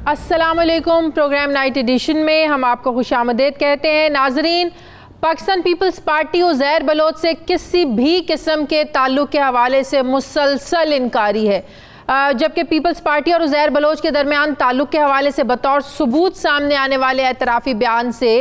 अस्सलामुअलैकुम। Programme night addition में हम आपको खुशामदीद कहते हैं। नाजरीन, पाकिस्तान पीपल्स पार्टी उज़ैर बलोच से किसी भी किस्म के ताल्लुक़ के हवाले से मुसलसल इनकारी है, जबकि पीपल्स पार्टी और उज़ैर बलोच के दरमियान ताल्लुक़ के हवाले से बतौर सबूत सामने आने वाले एतराफ़ी बयान से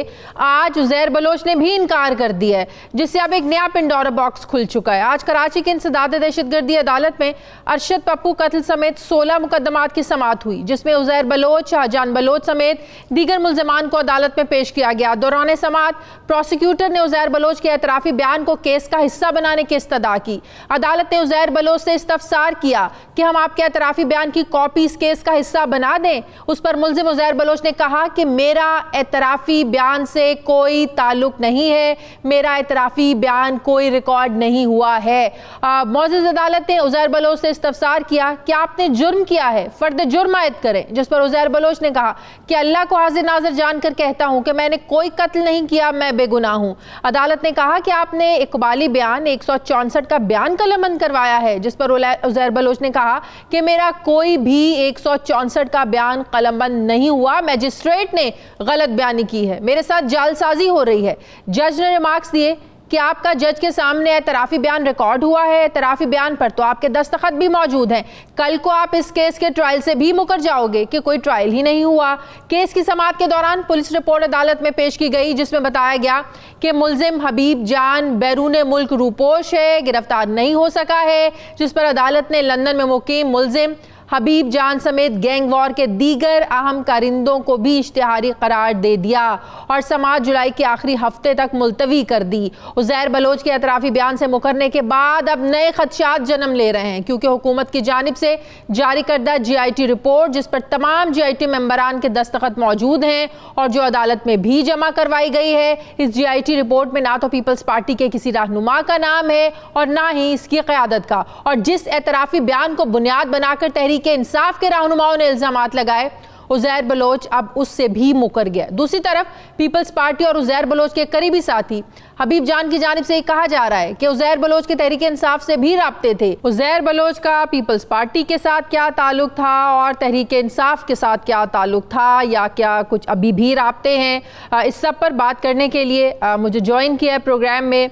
आज उज़ैर बलोच ने भी इनकार कर दिया है, जिससे अब एक नया पिंडोरा बॉक्स खुल चुका है। आज कराची की इंसदाद दहशतगर्दी अदालत में अरशद पप्पू कत्ल समेत 16 मुकदमात की समाअत हुई, जिसमें उज़ैर बलोच, शाहजहान बलोच समेत दीगर मुल्ज़मान को अदालत में पेश किया गया। दौरान समाअत प्रोसिक्यूटर ने उज़ैर बलोच के एतराफ़ी बयान को केस का हिस्सा बनाने की इस्तदा की। अदालत ने उज़ैर बलोच से इस्तफसार किया कि हम आपके एतराफ़ी बयान की कॉपी इस केस का हिस्सा बना दें। उस पर मुल्ज़िम उज़ैर बलोच ने कहा कि मेरा एतराफ़ी बयान से कोई ताल्लुक़ नहीं है, मेरा एतराफ़ी बयान कोई रिकॉर्ड नहीं हुआ है। मौजूद अदालत ने उज़ैर बलोच से इस्तफसार किया कि आपने जुर्म किया है, फ़र्द जुर्म आयद करें, जिस पर उज़ैर बलोच ने कहा कि अल्लाह को हाजिर नाज़िर जानकर कहता हूँ कि मैंने कोई कत्ल नहीं किया, मैं बेगुनाह हूँ। अदालत ने कहा कि आपने इकबाली बयान 164 का बयान कलमबंद करवाया है, जिस पर उज़ैर बलोच ने कहा कि मेरा कोई भी 164 का बयान कलमबंद नहीं हुआ, मैजिस्ट्रेट ने गलत बयानी की है, मेरे साथ जालसाजी हो रही है। जज ने रिमार्क्स दिए कि आपका जज के सामने एतराफ़ी बयान रिकॉर्ड हुआ है, एतराफ़ी बयान पर तो आपके दस्तखत भी मौजूद हैं। कल को आप इस केस के ट्रायल से भी मुकर जाओगे कि कोई ट्रायल ही नहीं हुआ। केस की समाअत के दौरान पुलिस रिपोर्ट अदालत में पेश की गई, जिसमें बताया गया कि मुल्ज़िम हबीब जान बैरून मुल्क रूपोश है, गिरफ्तार नहीं हो सका है, जिस पर अदालत ने लंदन में मुकीम मुल्ज़िम हबीब जान समेत गैंग वॉर के दीगर अहम कारिंदों को भी इश्तिहारी करार दे दिया और समाअत जुलाई के आखिरी हफ्ते तक मुलतवी कर दी। उज़ैर बलोच के एतराफ़ी बयान से मुकरने के बाद अब नए खदशात जन्म ले रहे हैं, क्योंकि हुकूमत की जानिब से जारी करदा GIT रिपोर्ट, जिस पर तमाम GIT मेंबरान के दस्तखत मौजूद हैं और जो अदालत में भी जमा करवाई गई है, इस GIT रिपोर्ट में ना तो पीपल्स पार्टी के किसी रहनुमा का नाम है और ना ही इसकी क़यादत का। और जिस एतराफ़ी बयान को बुनियाद बनाकर तहरीक के इंसाफ के रहनुमाओं ने इल्जामात लगाए, उज़ैर बलोच अब उससे भी मुकर गया। दूसरी तरफ पीपल्स पार्टी और उज़ैर बलोच के करीबी साथी हबीब जान की जानिब से ये कहा जा रहा है कि उज़ैर बलोच के तहरीक इंसाफ से भी राब्ते थे। उज़ैर बलोच का पीपल्स पार्टी के साथ क्या ताल्लुक था और तहरीक इंसाफ के साथ क्या ताल्लुक था, या क्या कुछ अभी भी राब्ते हैं, इस सब पर बात करने के लिए मुझे ज्वाइन किया है प्रोग्राम में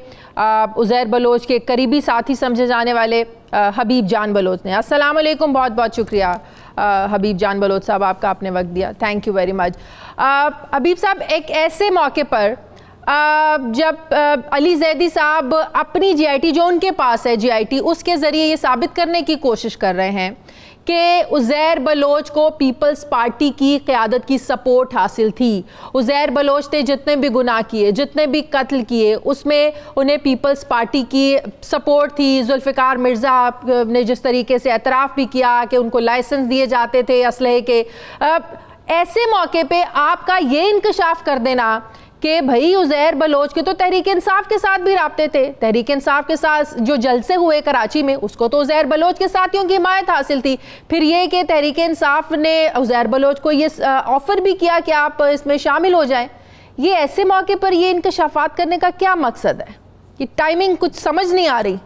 उज़ैर बलोच के करीबी साथी समझे जाने वाले हबीब जान बलोच ने। अस्सलाम वालेकुम, बहुत बहुत शुक्रिया हबीब जान बलोच साहब, आपका आपने वक्त दिया, थैंक यू वेरी मच। हबीब साहब, एक ऐसे मौके पर जब अली जैदी साहब अपनी GIT जो उनके पास है GIT, उसके ज़रिए ये साबित करने की कोशिश कर रहे हैं कि उज़ैर बलोच को पीपल्स पार्टी की क़यादत की सपोर्ट हासिल थी, उज़ैर बलोच ने जितने भी गुनाह किए, जितने भी कत्ल किए, उसमें उन्हें पीपल्स पार्टी की सपोर्ट थी। जुल्फ़िकार मिर्ज़ा ने जिस तरीके से एतराफ़ भी किया कि उनको लाइसेंस दिए जाते थे असलहे के, ऐसे मौके पे आपका ये इंकशाफ कर देना कि भाई उज़ैर बलोच के तो तहरीक इंसाफ के साथ भी राब्ते थे, तहरीक इंसाफ के साथ जो जलसे हुए कराची में, उसको तो उज़ैर बलोच के साथियों की हिमायत हासिल थी। फिर ये कि तहरीक इंसाफ ने उज़ैर बलोच को ये ऑफ़र भी किया कि आप इसमें शामिल हो जाएं। ये ऐसे मौके पर ये इंकशाफात करने का क्या मकसद है? ये टाइमिंग कुछ समझ नहीं आ रही।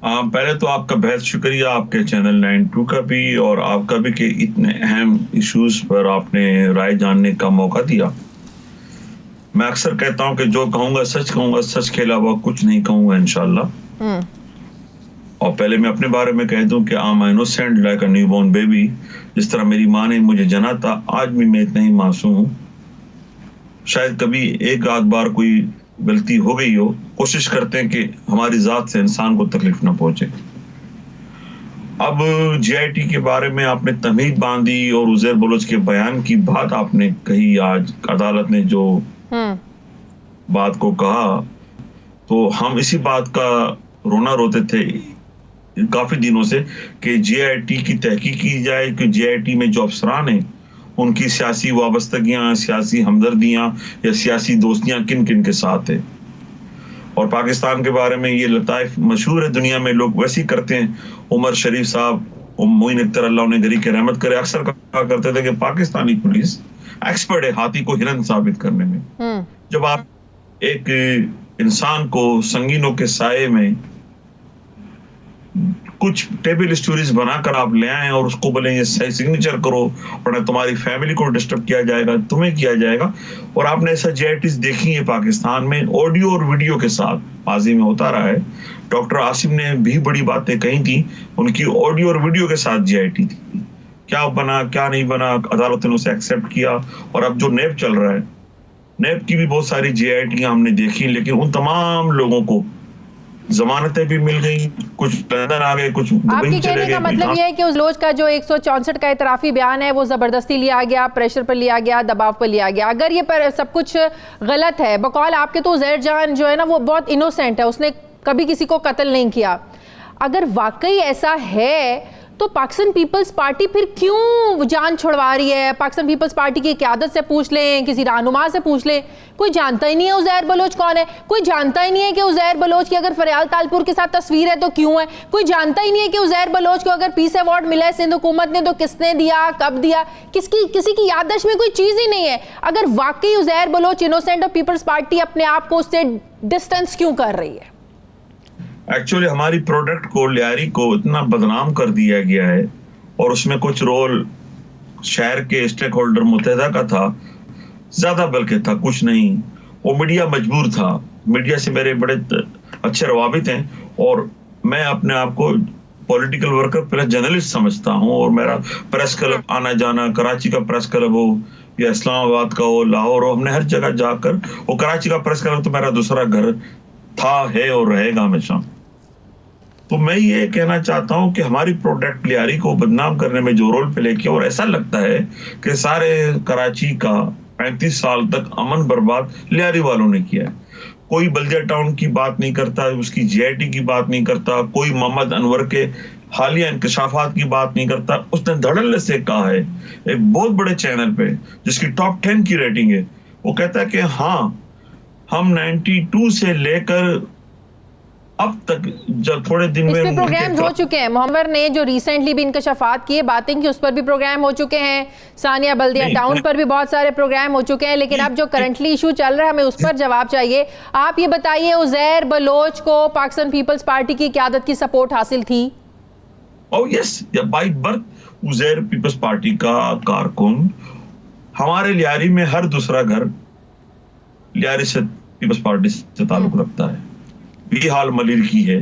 पहले तो आपका बहुत शुक्रिया, आपके चैनल 92 का भी और आपका भी कि इतने अहम इश्यूज पर आपने राय जानने का मौका दिया। मैं अक्सर कहता हूं कि जो कहूंगा, सच के अलावा कुछ नहीं कहूंगा इंशाल्लाह। और पहले मैं अपने बारे में कह दूं कि I am innocent like a newborn baby. जिस तरह मेरी माँ ने मुझे जना था, आज भी मैं इतना ही मासूम हूँ। शायद कभी एक आध बार कोई गलती हो गई हो, कोशिश करते हैं कि हमारी जात से इंसान को तकलीफ ना पहुंचे। अब GIT के बारे में आपने तमहीद बांधी और उज़ैर बलोच के बयान की बात आपने कही, आज अदालत ने जो बात को कहा, तो हम इसी बात का रोना रोते थे काफी दिनों से कि GIT की तहकीक की जाए कि GIT में जो अफसरान हैं उनकी सियासी वाबस्तगियां, सियासी हमदर्दियां या सियासी दोस्तियां किन किन के साथ है। और पाकिस्तान के बारे में ये लताइफ मशहूर है दुनिया में, लोग वैसे ही करते हैं। उमर शरीफ साहब, मोइन अख्तर अल्लाह उन्हें गरी के रहमत करे, अक्सर कहा करते थे कि पाकिस्तानी पुलिस एक्सपर्ट है हाथी को हिरन साबित करने में। जब आप एक इंसान को संगीनों के साए में कुछ टेबल स्टोरीज बनाकर आप ले आए और उसको बोले ये सही सिग्नेचर करो, वरना तुम्हारी फैमिली को डिस्टर्ब किया जाएगा, तुम्हें किया जाएगा। और आपने ऐसा JITs देखी है पाकिस्तान में ऑडियो और वीडियो के साथ, माजी में होता रहा है। डॉक्टर आसिम ने भी बड़ी बातें कही थी, उनकी ऑडियो और वीडियो के साथ JIT थी। क्या बना क्या नहीं बना, अदालत ने उसे एक्सेप्ट किया। और अब जो नेब चल रहा है, नेब की भी बहुत सारी JIT हमने देखी, लेकिन उन तमाम लोगों को जमानतें भी मिल गई, कुछ लंदन आ गए, कुछ आपके कहने का मतलब यह है कि उस लोच का जो 164 का इतराफी बयान है वो जबरदस्ती लिया गया, प्रेशर पर लिया गया, दबाव पर लिया गया। अगर ये पर सब कुछ गलत है, बकौल आपके तो उज़ैर जान जो है ना वो बहुत इनोसेंट है, उसने कभी किसी को कत्ल नहीं किया। अगर वाकई ऐसा है तो पाकिस्तान पीपल्स पार्टी फिर क्यों जान छुड़वा रही है? पाकिस्तान पीपल्स पार्टी की क़यादत से पूछ लें, किसी रहनुमा से पूछ लें, कोई जानता ही नहीं है उज़ैर बलोच कौन है। कोई जानता ही नहीं है कि उज़ैर बलोच की अगर फरियाल तालपुर के साथ तस्वीर है तो क्यों है। कोई जानता ही नहीं है कि उज़ैर बलोच को अगर पीस अवार्ड मिला है सिंध हुकूमत ने तो किसने दिया, कब दिया, किसी की याददाश्त में कोई चीज़ ही नहीं है। अगर वाकई उज़ैर बलोच इनोसेंट और पीपल्स पार्टी अपने आप को उससे डिस्टेंस क्यों कर रही है? एक्चुअली हमारी प्रोडक्ट को, लियारी को इतना बदनाम कर दिया गया है, और उसमें कुछ रोल शहर के स्टेक होल्डर मुत्तहिदा का था, ज्यादा बल्कि था, कुछ नहीं। वो मीडिया मजबूर था। मीडिया से मेरे बड़े अच्छे रवाबित हैं, और मैं अपने आप को पॉलिटिकल वर्कर प्लस जर्नलिस्ट समझता हूँ। और मेरा प्रेस क्लब आना जाना, कराची का प्रेस क्लब हो या इस्लामाबाद का हो, लाहौर हो, हमने हर जगह जाकर, वो कराची का प्रेस क्लब तो मेरा दूसरा घर था, है और रहेगा हमेशा। तो मैं ये कहना चाहता हूं कि हमारी प्रोडक्ट लियारी को बदनाम करने में जो रोल प्ले किया, और ऐसा लगता है कि सारे कराची का 35 साल तक अमन बर्बाद लियारी वालों ने किया है। कोई बल्दिया टाउन की बात नहीं करता, उसकी JIT की बात नहीं करता, कोई मोहम्मद अनवर के हालिया इंकशाफात की बात नहीं करता। उसने धड़ल्ले से कहा है एक बहुत बड़े चैनल पे जिसकी टॉप 10 की रेटिंग है, वो कहता है कि हाँ, हम 92 से लेकर अब तक जब थोड़े दिन में प्रोग्राम्स हो चुके हैं। मोहम्मद ने जो रिसेंटली भी इंकशाफात किए, बातें की, उस पर भी प्रोग्राम हो चुके हैं। सानिया बल्दिया टाउन पर भी बहुत सारे प्रोग्राम हो चुके हैं। लेकिन अब जो करंटली इशू चल रहा है, हमें उस पर जवाब चाहिए। आप ये बताइए, उज़ैर बलोच को पाकिस्तान पीपल्स पार्टी की क़यादत की सपोर्ट हासिल थी? Oh yes, by birth Uzair Peoples Party का कारकुन। हमारे लियारी में हर दूसरा घर लियारी से पीपल्स पार्टी से ताल्लुक रखता है। ये हाल मलिर की है।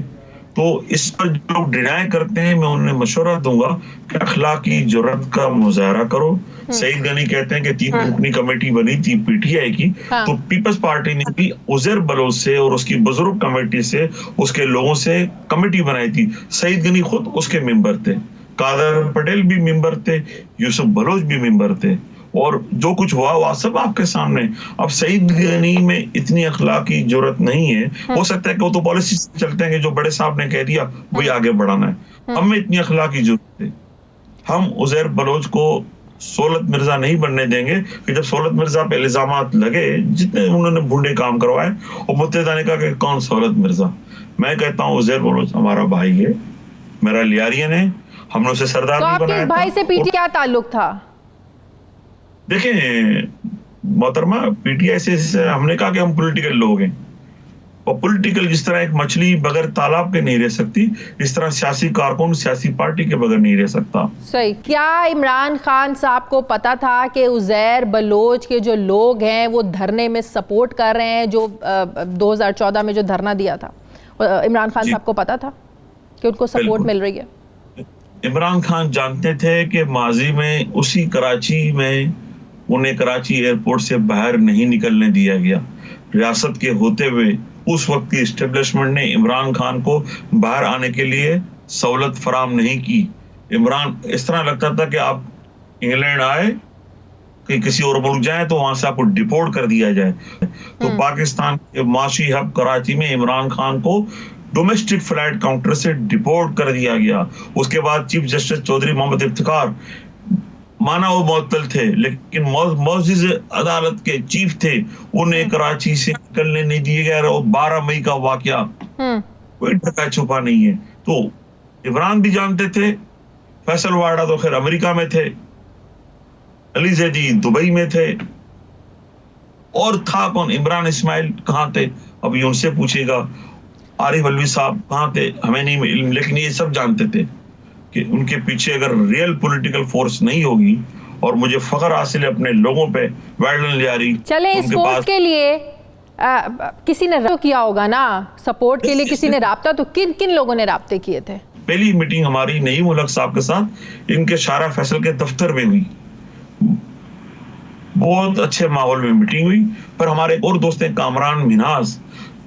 तो इस पर जो लोग डिनाई करते हैं, मैं उन्हें मशवरा दूंगा कि अखलाकी जुर्रत का मुजाहरा करो। सईद गनी कहते हैं कि 3 रुकनी कमेटी बनी थी PTI की, तो पीपल्स पार्टी ने भी उज़ैर बलोच से और उसकी बुजुर्ग कमेटी से, उसके लोगों से कमेटी बनाई थी। सईद गनी खुद उसके मेंबर थे, कादर पटेल भी मेंबर थे, यूसुफ बलोच भी मेंबर थे, और जो कुछ हुआ सब आपके सामने। अब सईद गनी में इतनी अखलाकी जुर्रत नहीं है। हो सकता है कि वो तो पॉलिसी चलते हैं कि जो बड़े साहब ने कह दिया वही आगे बढ़ाना है। हमें इतनी अखलाकी जुर्रत है। हम उज़ैर बलोच को सोलत मिर्जा नहीं बनने देंगे कि जब सोलत मिर्जा पे इल्जामात लगे, जितने उन्होंने भूडे काम करवाए, और मुत्तहिदा ने कहा कि कौन सोलत मिर्जा। मैं कहता हूँ उज़ैर बलोच हमारा भाई है, मेरा लियारियन है, हमने उसे सरदार नहीं बनाया। तो भाई से PTI क्या ताल्लुक था? देखें मोहतरमा, PTI से हमने कहा कि हम पॉलिटिकल लोग हैं, और पॉलिटिकल जिस तरह एक मछली बगैर तालाब के नहीं रह सकती, इस तरह सियासी कारकुन सियासी पार्टी के बगैर नहीं रह सकता। सही। क्या इमरान खान साहब को पता था कि उज़ैर बलोच के जो लोग हैं वो धरने में सपोर्ट कर रहे हैं? जो 2014 में जो धरना दिया था, इमरान खान साहब को पता था कि उनको सपोर्ट मिल रही है? इमरान खान जानते थे कि माजी में उसी कराची में उन्हें कराची एयरपोर्ट से बाहर नहीं निकलने दिया गया। रियासत के होते हुए उस वक्त की एस्टेब्लिशमेंट ने इमरान खान को बाहर आने के लिए सहूलत फराम नहीं की। इमरान इस तरह लगता था कि आप इंग्लैंड आए कि किसी और मुल्क जाए तो वहां से आपको डिपोर्ट कर दिया जाए। तो पाकिस्तान के माशी हब कराची में इमरान खान को डोमेस्टिक फ्लाइट काउंटर से डिपोर्ट कर दिया गया। उसके बाद चीफ जस्टिस चौधरी मोहम्मद इफ्तिकार, माना वो मुअत्तल थे, लेकिन मौजिज अदालत के चीफ थे, उन्हें कराची से निकलने नहीं दिए गए। और 12 मई का वाकया कोई ढका छुपा नहीं है। तो इमरान भी जानते थे, फैसल वाडा तो खैर अमेरिका में थे, अली जैदी दुबई में थे, और था कौन? इमरान इस्माइल कहाँ थे? अभी उनसे पूछेगा। आरिफ अलवी साहब कहाँ थे हमें नहीं मालूम, लेकिन ये सब जानते थे कि उनके पीछे अगर रियल पॉलिटिकल फोर्स नहीं होगी, और मुझे फख्र हासिल है अपने लोगों पे, वेल्डन लियारी। चले इस फोर्स के लिए किसी ने तो किया होगा ना, सपोर्ट के लिए किसी ने राब्ता, तो किन किन लोगों ने राब्ते किए थे? पहली मीटिंग हमारी नईम उल-हक साहब के साथ इनके शारा फैसल के दफ्तर में हुई, बहुत अच्छे माहौल में मीटिंग हुई। पर हमारे एक और दोस्त हैं कामरान मिनाज,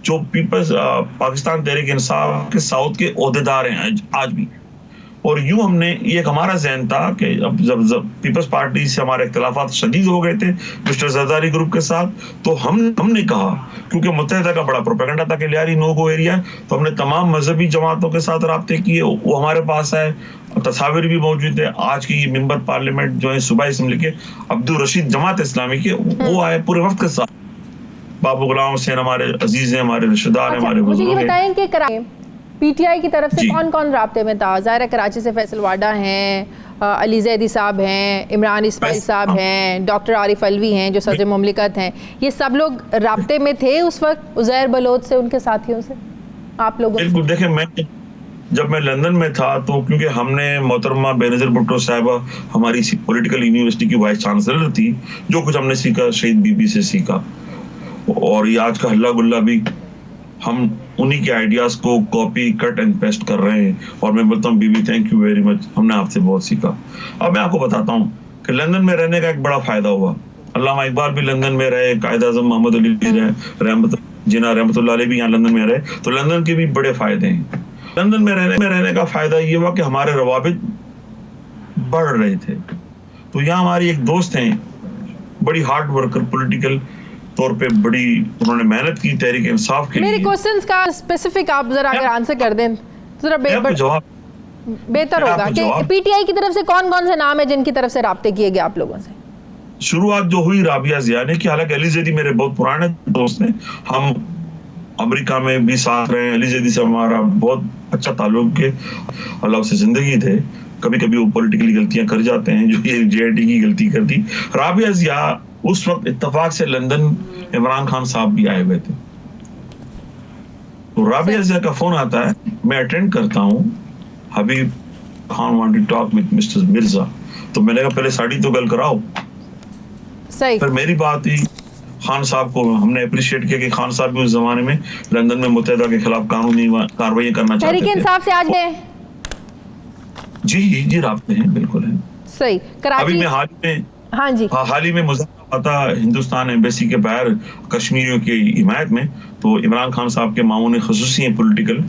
जो पीपल्स पाकिस्तान तहरीक इंसाफ के साउथ के ओहदेदार हैं आज भी। और यूं हमने, ये एक हमारा जहन था कि अब जब पीपल्स पार्टी से हमारे इख्तिलाफात शदीद हो गए थे मिस्टर जरदारी ग्रुप के साथ, तो हमने कहा, क्योंकि मुत्तहिदा का बड़ा प्रोपेगेंडा था कि लियारी नो गो एरिया, तो हमने तमाम मजहबी जमातों के साथ राब्ते किए, वो हमारे पास है, तस्वीर भी मौजूद है। आज की ये मेंबर पार्लियामेंट जो है सूबाई असम्बली के अब्दुल रशीद जमात इस्लामी के, वो आए पूरे वक्त के साथ। बाबू गुलाम हुसैन हमारे अजीज हैं, हमारे रिश्तेदार हैं, हमारे मुझे ये बुजुर्ग हैं। बताएं कि पीटीआई की तरफ से कौन कौन राब्ते में था? ज़ाहिर है कराची से फैसल वाडा हैं, अली जैदी साहब हैं, इमरान इस्माइल साहब हैं, डॉक्टर आरिफ अलवी हैं जो सदर मुमलिकत हैं, ये सब लोग राब्ते में थे उस वक्त उज़ैर बलोच से, उनके साथियों से, आप लोगों से? बिल्कुल। देखिए, जब मैं लंदन में था तो क्योंकि हमने मोहतरमा बेनज़ीर भुट्टो साहिबा हमारी पॉलिटिकल यूनिवर्सिटी की वाइस चांसलर थी, जो कुछ हमने सीखा शहीद बीबी से सीखा, और ये आज का हल्ला गुल्ला भी हम उन्हीं के आइडियाज को कॉपी कट एंड पेस्ट कर रहे हैं। और मैं बोलता हूँ बीबी थैंक यू वेरी मच, हमने आपसे बहुत सीखा। अब मैं आपको बताता हूँ कि लंदन में रहने का एक बड़ा फायदा हुआ। अल्लामा इकबाल भी लंदन में रहे, कायद आज़म मोहम्मद अली भी रहे, रहमतुल्लाह अलैह भी यहाँ लंदन में रहे, तो लंदन के भी बड़े फायदे हैं। लंदन में रहने का फायदा ये हुआ कि हमारे रवाबित बढ़ रहे थे। तो यहाँ हमारी एक दोस्त हैं, बड़ी हार्ड वर्कर, पॉलिटिकल तौर पे बड़ी उन्होंने मेहनत की तहरीक इंसाफ के लिए। मेरे क्वेश्चंस का स्पेसिफिक आप जरा अगर आंसर कर दें तो जरा बेहतर होगा कि पीटीआई की तरफ से कौन कौन से नाम है जिनकी तरफ से राब्ते किए गए आप लोगों से? शुरुआत जो हुई राबिया जिया ने की, हालांकि अली जैदी मेरे बहुत पुराने दोस्त हैं, हम अमेरिका में भी साथ रहे, अली जैदी से हमारा बहुत अच्छा ताल्लुक है, अल्लाह से जिंदगी थे, कभी कभी वो पॉलिटिकली गलतियां कर जाते हैं, जो ये जेआईटी की गलती कर दी। राबिया जिया उस वक्त इत्तेफाक से लंदन इमरान खान साहब भी आए हुए थे, तो राबिया जिया का फोन आता है, मैं अटेंड करता हूँ, Habib Khan want to talk with mister Mirza, तो मैंने कहा पहले साड़ी तो गल कराओ। सही। फिर मेरी बात ही खान साहब को हमने अप्रिशिएट किया कि खान साहब भी उस जमाने में लंदन में मुत्तहिदा के खिलाफ कानूनी कार्रवाई करना चाहते थे। तहरीक इंसाफ से आज गए? जी राब्ते हैं, बिल्कुल है। सही। कराची अभी मैं हाल ही में मुज़ाहरा था हिंदुस्तान एम्बेसी के बाहर कश्मीरियों की हिमायत में, तो इमरान खान साहब के मामून खुसूसी हैं पॉलिटिकल,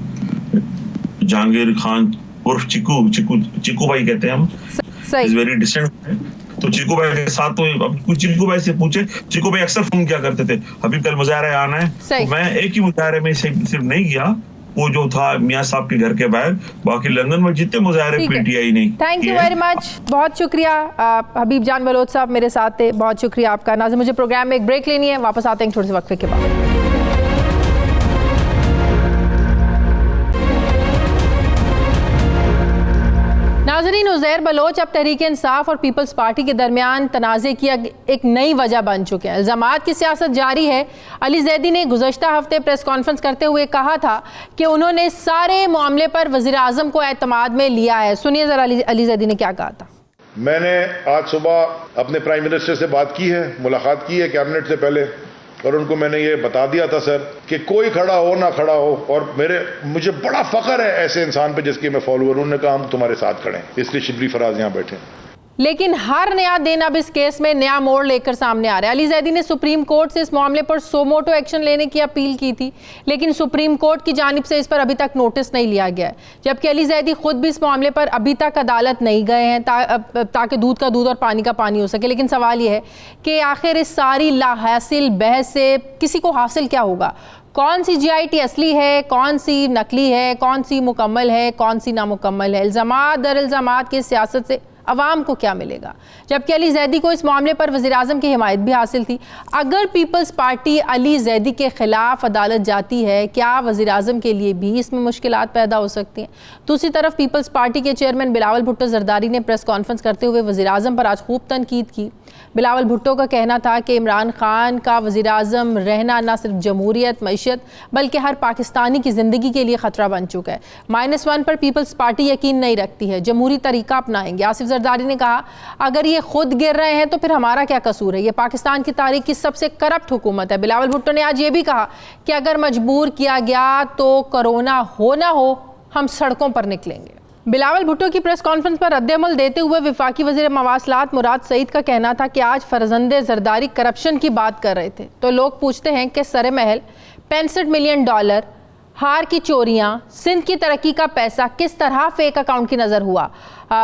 जहांगीर खान उर्फ चिकू भाई कहते हैं हम, इज वेरी डिसेंट। तो चिकू भाई के साथ, तो चिकू भाई से पूछे, चिकू भाई अक्सर फोन क्या करते थे, अभी कल मुजाहरा आना है, तो मैं एक ही मुजाहरे में सिर्फ नहीं गया, वो जो था मियां साहब के घर के बाहर, बाकी लंदन में जितने मुजाहरे पीटीआई नहीं। थैंक यू वेरी मच, बहुत शुक्रिया। हबीब जान बलोच साहब मेरे साथ थे, बहुत शुक्रिया आपका। नाज़रीन, मुझे प्रोग्राम में एक ब्रेक लेनी है, वापस आते हैं थोड़े से वक्फे के बाद। नाज़रीन, उज़ैर बलोच अब तहरीक इंसाफ और पीपल्स पार्टी के दरमियान तनाज़े की एक नई वजह बन चुके हैं। इल्ज़ामात की सियासत जारी है। अली जैदी ने गुज़श्ता हफ्ते प्रेस कॉन्फ्रेंस करते हुए कहा था कि उन्होंने सारे मामले पर वज़ीर आज़म को एतमाद में लिया है। सुनिए ज़रा अली जैदी ने क्या कहा था। मैंने आज सुबह अपने प्राइम मिनिस्टर से बात की है, मुलाकात की है कैबिनेट से पहले, और उनको मैंने ये बता दिया था सर कि कोई खड़ा हो ना खड़ा हो, और मुझे बड़ा फख्र है ऐसे इंसान पे जिसके मैं फॉलोअर हूं। उन्होंने कहा हम तुम्हारे साथ खड़े हैं, इसलिए शिबली फराज यहाँ बैठे हैं। लेकिन हर नया दिन अब इस केस में नया मोड़ लेकर सामने आ रहा है। अली जैदी ने सुप्रीम कोर्ट से इस मामले पर सोमोटो एक्शन लेने की अपील की थी, लेकिन सुप्रीम कोर्ट की जानिब से इस पर अभी तक नोटिस नहीं लिया गया है, जबकि अली जैदी खुद भी इस मामले पर अभी तक अदालत नहीं गए हैं ताकि दूध का दूध और पानी का पानी हो सके। लेकिन सवाल यह है कि आखिर इस सारी लाहासिल बहस से किसी को हासिल क्या होगा? कौन सी जीआईटी असली है, कौन सी नकली है, कौन सी मुकम्मल है, कौन सी नामुकम्मल है? इल्ज़ामात दर इल्ज़ामात की सियासत से अवाम को क्या मिलेगा? जबकि अली जैदी को इस मामले पर वज़ीर-ए-आज़म की हिमायत भी हासिल थी। अगर पीपल्स पार्टी अली जैदी के खिलाफ अदालत जाती है, क्या वज़ीर-ए-आज़म के लिए भी इसमें मुश्किलात पैदा हो सकती हैं? दूसरी तरफ पीपल्स पार्टी के चेयरमैन बिलावल भुट्टो जरदारी ने प्रेस कॉन्फ्रेंस करते हुए वज़ीर-ए-आज़म पर आज खूब तनकीद की। बिलावल भुट्टो का कहना था कि इमरान खान का वज़ीर-ए-आज़म रहना न सिर्फ जमहूरियत मईशत बल्कि हर पाकिस्तानी की ज़िंदगी के लिए ख़तरा बन चुका है। -1 पर पीपल्स पार्टी यकीन नहीं रखती है, जमहूरी तरीका अपनाएंगे। आसिफ जरदारी ने कहा अगर ये खुद गिर रहे हैं तो फिर हमारा क्या कसूर है? ये पाकिस्तान की तारीख की सबसे करप्ट हुकूमत है। बिलावल भुट्टो ने आज ये भी कहा कि अगर मजबूर किया गया तो कोरोना हो ना हो हम सड़कों पर निकलेंगे। बिलावल भुट्टो की प्रेस कॉन्फ्रेंस पर रद्द-ए-अमल देते हुए वफाकी वज़ीर मवासलात मुराद सईद का कहना था कि आज फरजंदे जरदारी करप्शन की बात कर रहे थे तो लोग पूछते हैं कि सरे महल, $65 मिलियन, हार की चोरियां, सिंध की तरक्की का पैसा किस तरह फेक अकाउंट की नज़र हुआ?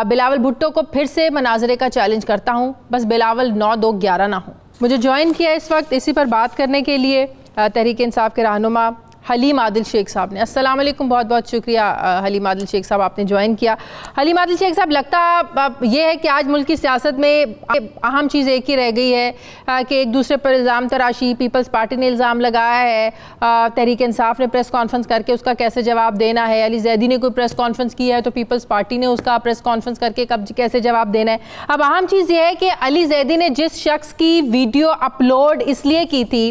बिलावल भुट्टो को फिर से मनाजरे का चैलेंज करता हूं, बस बिलावल 9-2-11 ना हो। मुझे ज्वाइन किया इस वक्त इसी पर बात करने के लिए तहरीक इंसाफ के रहनुमा हलीम आदिल शेख साहब ने। अस्सलाम वालेकुम, बहुत बहुत शुक्रिया हलीम आदिल शेख साहब, आपने ज्वाइन किया। हलीम आदिल शेख साहब, लगता ये है कि आज मुल्क की सियासत में अहम चीज़ एक ही रह गई है कि एक दूसरे पर इल्ज़ाम तराशी। पीपल्स पार्टी ने इल्ज़ाम लगाया है, तहरीक इंसाफ ने प्रेस कॉन्फ्रेंस करके उसका कैसे जवाब देना है, अली जैदी ने कोई प्रेस कॉन्फ्रेंस की है तो पीपल्स पार्टी ने उसका प्रेस कॉन्फ्रेंस करके कब कैसे जवाब देना है। अब अहम चीज़ ये है कि अली जैदी ने जिस शख्स की वीडियो अपलोड इसलिए की थी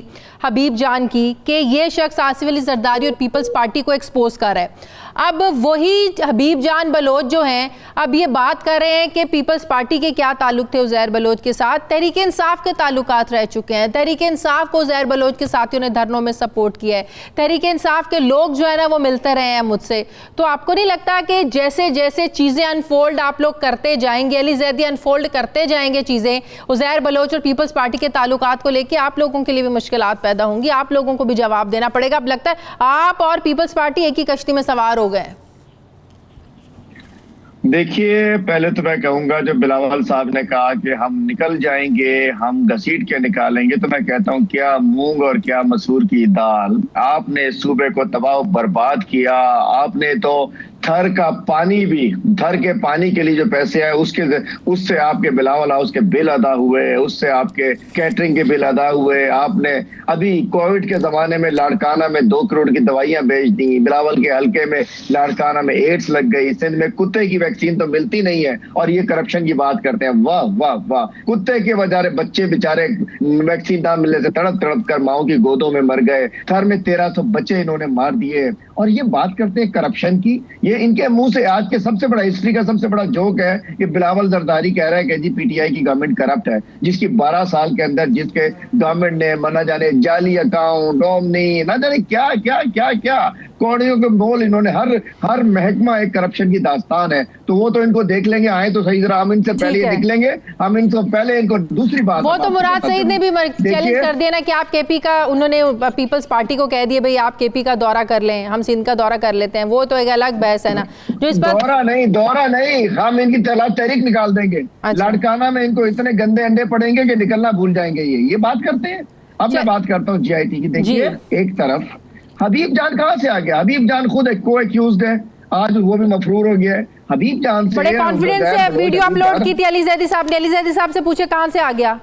हबीब जान की कि ये शख्स आसिफ अली जरदारी और पीपल्स पार्टी को एक्सपोज कर रहा है। अब वही हबीब जान बलोच जो हैं अब ये बात कर रहे हैं कि पीपल्स पार्टी के क्या ताल्लुक थे उज़ैर बलोच के साथ। तहरीक इंसाफ के ताल्लुकात रह चुके हैं, तहरीक इंसाफ को उज़ैर बलोच के साथियों ने धरनों में सपोर्ट किया है, तहरीक इंसाफ के लोग जो है ना वो मिलते रहे हैं मुझसे। तो आपको नहीं लगता कि जैसे जैसे चीज़ें अनफोल्ड आप लोग करते जाएंगे, अली जैदी अनफोल्ड करते जाएंगे चीज़ें उज़ैर बलोच और पीपल्स पार्टी के ताल्लुकात को लेकर, आप लोगों के लिए भी मुश्किलात पैदा होंगी, आप लोगों को भी जवाब देना पड़ेगा? अब लगता है आप और पीपल्स पार्टी एक ही कश्ती में सवार हो गए। देखिए, पहले तो मैं कहूंगा जो बिलावल साहब ने कहा कि हम निकल जाएंगे, हम घसीट के निकालेंगे, तो मैं कहता हूं क्या मूंग और क्या मसूर की दाल। आपने सूबे को तबाह बर्बाद किया। आपने तो थर का पानी भी, थर के पानी के लिए जो पैसे आए उससे आपके बिलावल हाउस के बिल अदा हुए, उससे आपके कैटरिंग के बिल अदा हुए। आपने अभी कोविड के जमाने में लाड़काना में 2 करोड़ की दवाइयां बेच दी, बिलावल के हल्के में लाड़काना में एड्स लग गई, सिंध में कुत्ते की वैक्सीन तो मिलती नहीं है और ये करप्शन की बात करते हैं। वाह वाह वाह, कुत्ते के बजारे बच्चे बेचारे वैक्सीन ना मिलने से तड़प तड़प कर माओ की गोदों में मर गए। थर में 1300 बच्चे इन्होंने मार दिए। और ये बात करते हैं करप्शन की, ये इनके मुंह से आज के सबसे बड़ा हिस्ट्री का सबसे बड़ा जोक है कि बिलावल जरदारी कह रहा है कि जी पीटीआई की गवर्नमेंट करप्ट है, जिसकी 12 साल के अंदर जिसके गवर्नमेंट ने ना जाने जाली अकाउंट, डोमनी, ना जाने क्या क्या क्या क्या कौड़ियों के बोल, इन्होंने हर महकमा एक करप्शन की दास्तान है। तो वो तो इनको देख लेंगे, आए तो सही, जरा हम इनसे पहले निकलेंगे, हम इनको पहले इनको दूसरी बात। वो तो मुराद सईद ने भी चैलेंज कर दिया ना कि आप केपी का, उन्होंने पीपल्स पार्टी को कह दिया भाई आप केपी का दौरा कर लें, हम सिंध का दौरा कर लेते हैं। वो तो एक अलग बहस है ना जो इस पर दौरा नहीं, हम इनकी तहरीक निकाल देंगे। लाड़काना में इनको इतने गंदे अंडे पड़ेंगे कि निकलना भूल जाएंगे। ये बात करते हैं। अब मैं बात करता हूँ जीआईटी की। देखिए, एक तरफ हबीब जान कहां से आ गया? हबीब जान खुद एक को एक्यूज्ड है, आज वो भी मफरूर हो गया है। हबीब जान से बड़े कॉन्फिडेंस से वीडियो अपलोड की थी अली जैदी साहब ने, अली जैदी साहब से पूछे कहां से आ गया?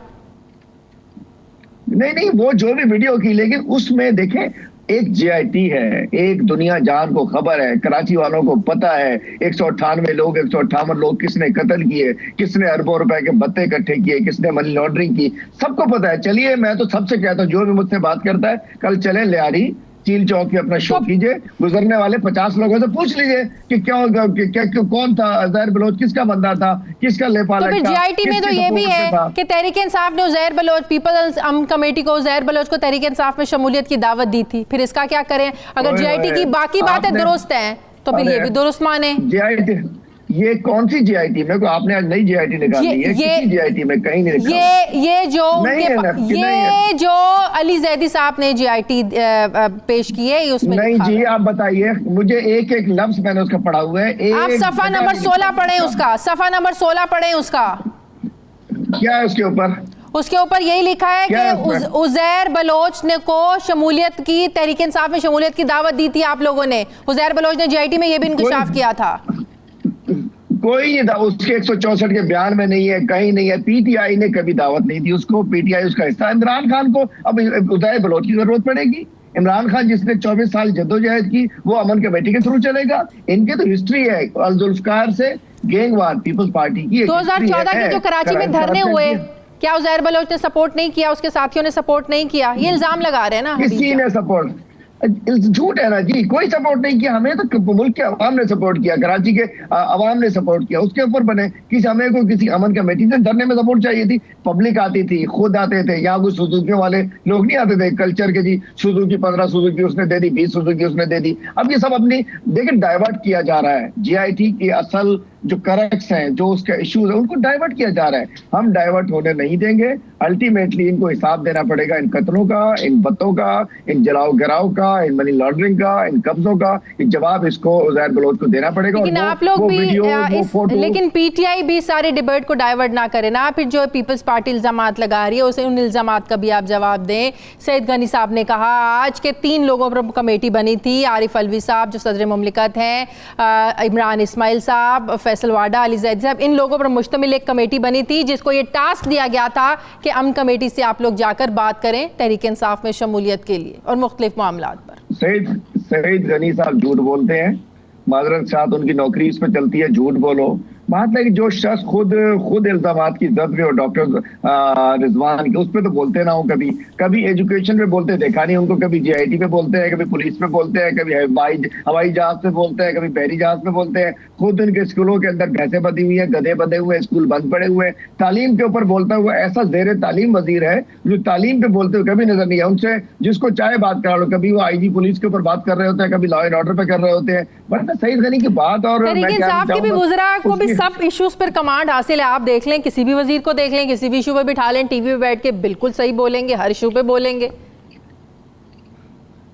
नहीं, वो जो भी वीडियो की, लेकिन उसमें देखें एक जीआईटी है, एक दुनिया जान को खबर है, कराची वालों को पता है 158 लोग किसने कत्ल किए, किसने अरबों रुपए के बत्ते इकट्ठे किए, किसने मनी लॉन्ड्रिंग की, सबको पता है। चलिए, मैं तो सबसे कहता हूँ जो भी मुझसे बात करता है, कल चले लियारी चील चौक पे अपना शो कीजिए, गुजरने वाले 50 लोगों से पूछ लीजिए कि क्यों कौन था उज़ैर बलोच, किसका बंदा था, किसका लेपाला। तो फिर जीआईटी में तो ये भी है कि तहरीक इंसाफ ने उज़ैर बलोच, पीपल्स कमेटी को उज़ैर बलोच को तहरीक इंसाफ में शमूलियत की दावत दी थी। फिर इसका क्या करें? अगर जीआईटी की बाकी बातें दुरुस्त हैं तो फिर ये भी दुरुस्त माने। जीआईटी, ये कौन सी जीआईटी में को आपने आज नई जीआईटी निकाली है? किसी जीआईटी में कहीं नहीं निकाली। ये जो अली जैदी साहब ने जीआईटी पेश की है उसमें नहीं जी, आप बताइए मुझे, एक एक लफ्ज मैंने उसका पढ़ा हुआ है। आप सफा नंबर 16 पढ़ें उसका, सफा नंबर 16 पढ़ें उसका। क्या है उसके ऊपर? उसके ऊपर यही लिखा है कि उज़ैर बलोच ने को शमूलियत की, तहरीक इंसाफ में शमूलियत की दावत दी थी आप लोगों ने। उज़ैर बलोच ने जीआईटी में ये भी इंकशाफ किया था। कोई नहीं था उसके 164 के बयान में नहीं है, कहीं नहीं है। पीटीआई ने कभी दावत नहीं दी उसको, पीटीआई उसका हिस्सा। इमरान खान को अब उदय बलोच की जरूरत पड़ेगी? इमरान खान जिसने 24 साल जद्दोजहद की वो अमन कमेटी के थ्रू चलेगा? इनके तो हिस्ट्री है जुल्फकार से गैंगवार पीपल्स पार्टी की। 2014 के जो कराची में धरने हुए, क्या उज़ैर बलोच ने सपोर्ट नहीं किया, उसके साथियों ने सपोर्ट नहीं किया? ये इल्जाम लगा रहे हैं ना। किसी ने सपोर्ट, झूठ है ना जी, कोई सपोर्ट नहीं किया। हमें तो मुल्क के अवाम ने सपोर्ट किया, कराची के अवाम ने सपोर्ट किया, उसके ऊपर बने। हमें को किसी अमन कमेटी से धरने में सपोर्ट चाहिए थी? पब्लिक आती थी, खुद आते थे। यहाँ कुछ सुजुकी वाले लोग नहीं आते थे कल्चर के जी, सुजुकी 15 सुजुकी उसने दे दी, 20 सुजुकी उसने दे दी। अब ये सब अपनी देखिए डाइवर्ट किया जा रहा है। जीआईटी की असल जो करक्स हैं, जो उसके इश्यूज है, उनको डाइवर्ट किया जा रहा है। हम डाइवर्ट होने नहीं देंगे। अल्टीमेटली इनको हिसाब देना पड़ेगा इन कत्लों का, इन बतों का, इन जलाओ गिराव का, इन मनी लॉन्ड्रिंग का, इन कब्जों का। जवाब इसको उज़ैर बलोच को देना पड़ेगा। लेकिन आप लोग भी लेकिन पीटीआई भी सारे डिबेट को डाइवर्ट ना करे ना। फिर जो पीपल्स पार्टी इल्जामात लगा रही है उसे उन इल्जामात का भी आप जवाब दें। सईद गनी साहब ने कहा आज के 3 लोगों पर कमेटी बनी थी, आरिफ अलवी साहब जो सदर मुमलिकत हैं, इमरान इस्माइल साहब, फैसल वाडा, अली जैदी साहब, इन लोगों पर मुश्तमिल एक कमेटी बनी थी जिसको ये टास्क दिया गया था कि अमन कमेटी से आप लोग जाकर बात करें तहरीक इंसाफ में शमूलियत के लिए और मुख्तलिफ मामलात पर। सईद गनी साहब झूठ बोलते हैं, माजरत साथ उनकी नौकरी इस पर चलती है, झूठ बोलो। बात है कि जो शख्स खुद इल्जामात की जद और डॉक्टर रिजवान की उस पर तो बोलते ना हो। कभी एजुकेशन पे बोलते देखा नहीं उनको, कभी जीआईटी पे बोलते हैं, कभी पुलिस पे बोलते हैं, कभी हवाई जहाज पे बोलते हैं, कभी बहरी जहाज पे बोलते हैं। खुद उनके स्कूलों के अंदर भैंसे बंधी हुई है, गधे बंधे हुए, स्कूल बंद पड़े हुए। तालीम के ऊपर बोलता हुआ ऐसा ज़ेरे तालीम वजीर है जो तालीम पे बोलते हुए कभी नजर नहीं है। उनसे जिसको चाहे बात करा लो, कभी वो आईजी पुलिस के ऊपर बात कर रहे होते हैं, कभी लॉ एंड ऑर्डर पे कर रहे होते हैं। बट सईद गनी की बात और सब इश्यूज पर कमांड हासिल है। आप देख लें, किसी भी वजीर को देख लें, किसी भी इशू पे बिठा लें, टीवी पे बैठ के बिल्कुल सही बोलेंगे, हर इशू पे बोलेंगे।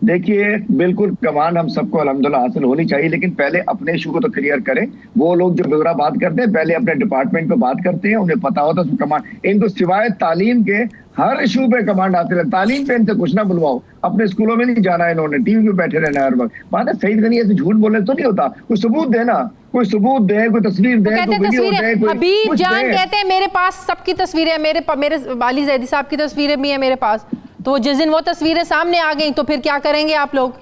देखिए बिल्कुल कमांड हम सबको अल्हम्दुलिल्लाह हासिल होनी चाहिए, लेकिन पहले अपने इशू को तो क्लियर करें। वो लोग जो बेवरा बात करते हैं पहले अपने डिपार्टमेंट पे बात करते हैं, उन्हें पता होता है कमांड। इनको सिवाय तालीम के हर इशू पे कमांड हासिल है। तालीम पे इनसे कुछ ना बुलवाओ, अपने स्कूलों में नहीं जाना है इन्होंने, टीवी पे बैठे रहना है हर वक्त। बात है सईद गनी ऐसे झूठ बोलने तो नहीं होता, कोई सबूत देना, कोई सबूत दे, कोई तस्वीर दे, कोई वीडियो दे। हबीब जान कहते हैं मेरे पास सबकी तस्वीरें, मेरे अली जैदी साहब की तस्वीरें भी है मेरे पास। तो जिस दिन वो तस्वीरें सामने आ गई तो फिर क्या करेंगे आप लोग?